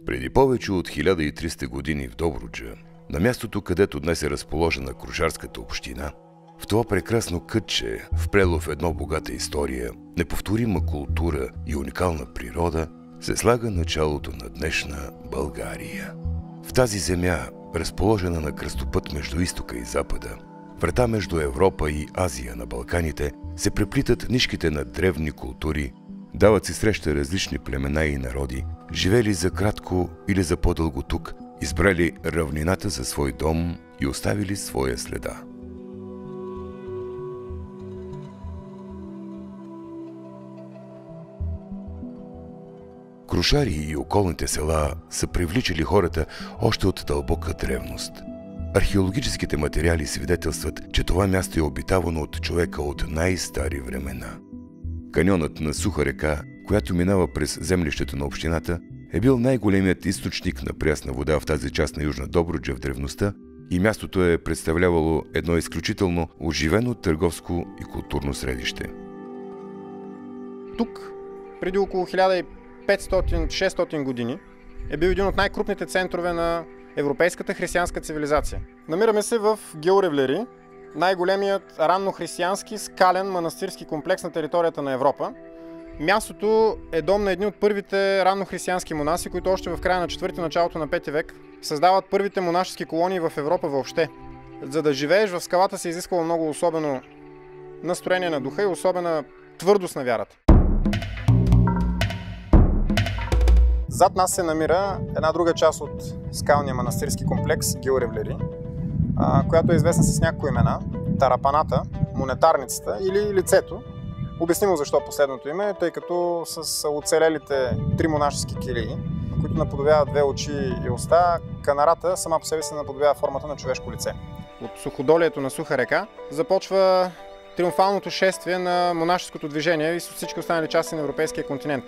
Преди повече от 1300 години в Добруджа, на мястото, където днес е разположена крушарската община, в това прекрасно кътче, вплело в едно богата история, неповторима култура и уникална природа, се слага началото на днешна България. В тази земя, разположена на кръстопът между изтока и запада, врата между Европа и Азия на Балканите, се преплитат нишките на древни култури, дават си среща различни племена и народи, живели за кратко или за по-дълго тук, избрали равнината за свой дом и оставили своя следа. Крушари и околните села са привличали хората още от дълбока древност. Археологическите материали свидетелстват, че това място е обитавано от човека от най-стари времена. Каньонът на Суха река, която минава през землището на общината, е бил най-големият източник на прясна вода в тази част на Южна Добруджа в древността и мястото е представлявало едно изключително оживено търговско и културно средище. Тук, преди около 1500-600 години, е бил един от най-крупните центрове на европейската християнска цивилизация. Намираме се в Георевлери, най-големият раннохристиянски скален манастирски комплекс на територията на Европа. Мястото е дом на едни от първите раннохристиянски монаси, които още в края на 4-ти, началото на 5 век създават първите монашески колонии в Европа въобще. За да живееш в скалата се изисквало много особено настроение на духа и особена твърдост на вярата. Зад нас се намира една друга част от скалния манастирски комплекс Георевлери, която е известна с някои имена: Тарапаната, Монетарницата или Лицето. Обяснимо защо последното име, тъй като с оцелелите 3 монашески килии, които наподобяват 2 очи и уста, канарата сама по себе си наподобява формата на човешко лице. От суходолието на Суха река започва триумфалното шествие на монашеското движение и с всички останали части на европейския континент.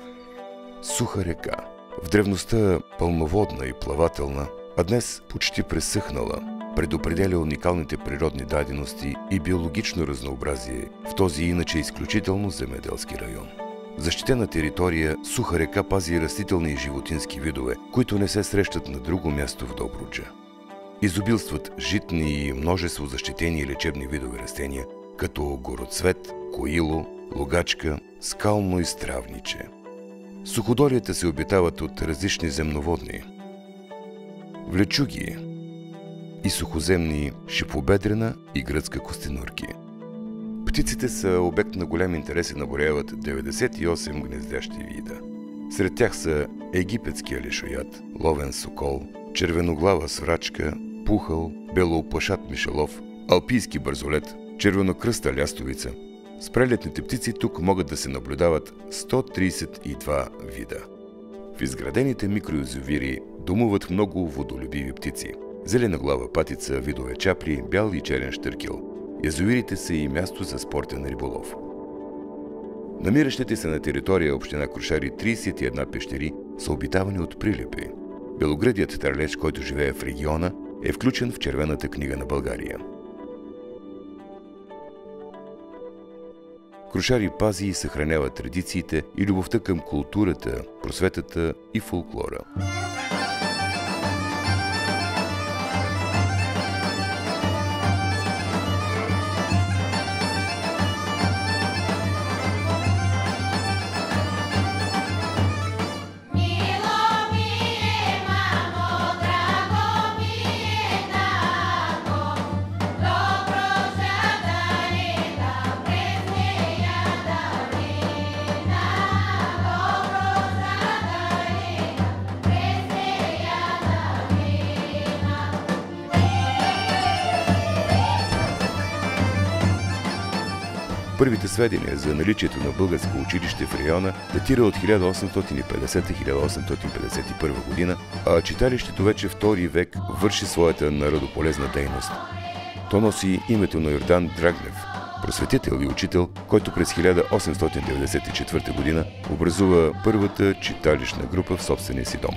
Суха река, в древността пълноводна и плавателна, а днес почти пресъхнала, предопределя уникалните природни дадености и биологично разнообразие в този иначе изключително земеделски район. В защитена територия Суха река пази растителни и животински видове, които не се срещат на друго място в Добруджа. Изобилстват житни и множество защитени и лечебни видове растения, като гороцвет, коило, лугачка, скално и стравниче. Суходолията се обитават от различни земноводни влечуги и сухоземни шипобедрена и гръцка костенурки. Птиците са обект на голям интерес и наброяват 98 гнездящи вида. Сред тях са египетския лешоят, ловен сокол, червеноглава сврачка, пухъл, белооплашат мишелов, алпийски бързолет, червенокръста лястовица. С прелетните птици тук могат да се наблюдават 132 вида. В изградените микроязовири домуват много водолюбиви птици. Зеленоглава патица, видове чапли, бял и черен щъркел. Язовирите са и място за спортен риболов. Намиращите се на територия община Крушари 31 пещери са обитавани от прилепи. Белогръдият търлеч, който живее в региона, е включен в Червената книга на България. Крушари пази и съхранява традициите и любовта към културата, просветата и фолклора. Първите сведения за наличието на българско училище в района датира от 1850-1851 година, а читалището вече втори век върши своята народополезна дейност. То носи името на Йордан Драгнев, просветител и учител, който през 1894 година образува първата читалищна група в собствения си дом.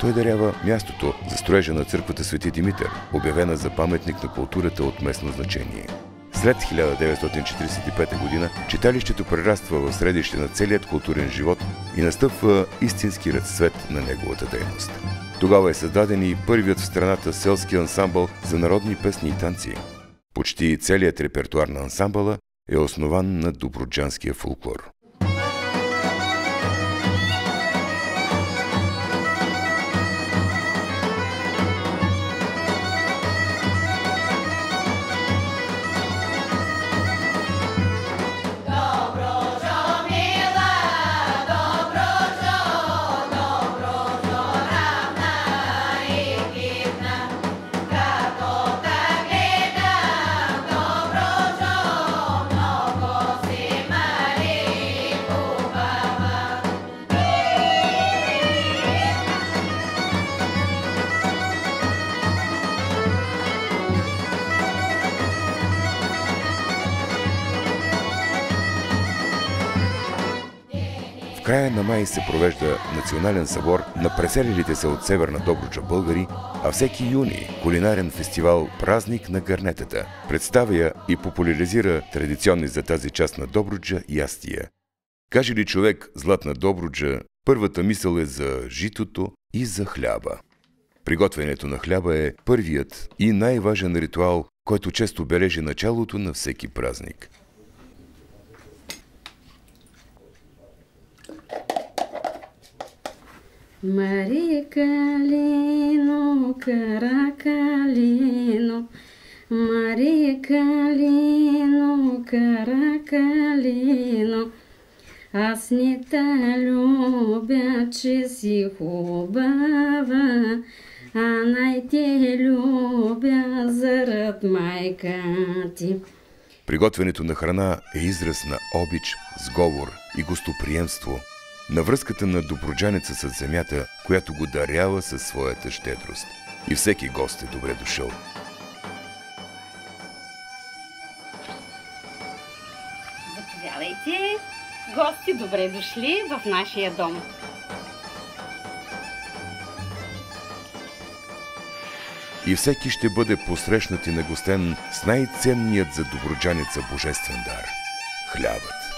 Той дарява мястото за строежа на църквата Свети Димитър, обявена за паметник на културата от местно значение. След 1945 г. читалището прераства в средище на целият културен живот и настъпва истински разцвет на неговата дейност. Тогава е създаден и първият в страната селски ансамбъл за народни песни и танци. Почти целият репертуар на ансамбъла е основан на добруджанския фолклор. В края на май се провежда национален събор на преселилите се от Северна Добруджа българи, а всеки юни кулинарен фестивал «Празник на гърнетата» представя и популяризира традиционни за тази част на Добруджа ястия. Каже ли човек Златна Добруджа, първата мисъл е за житото и за хляба. Приготвянето на хляба е първият и най-важен ритуал, който често бележи началото на всеки празник. Мари Калино, Кара Калино, Мари Калино, Кара Калино, аз не те любя, че си хубава, а най-те любя зарад майка ти. Приготвянето на храна е израз на обич, сговор и гостоприемство, на връзката на добруджанеца с земята, която го дарява със своята щедрост. И всеки гост е добре дошъл. Заповядайте, гости, добре дошли в нашия дом. И всеки ще бъде посрещнат и нагостен с най-ценният за добруджанеца божествен дар – хлябът.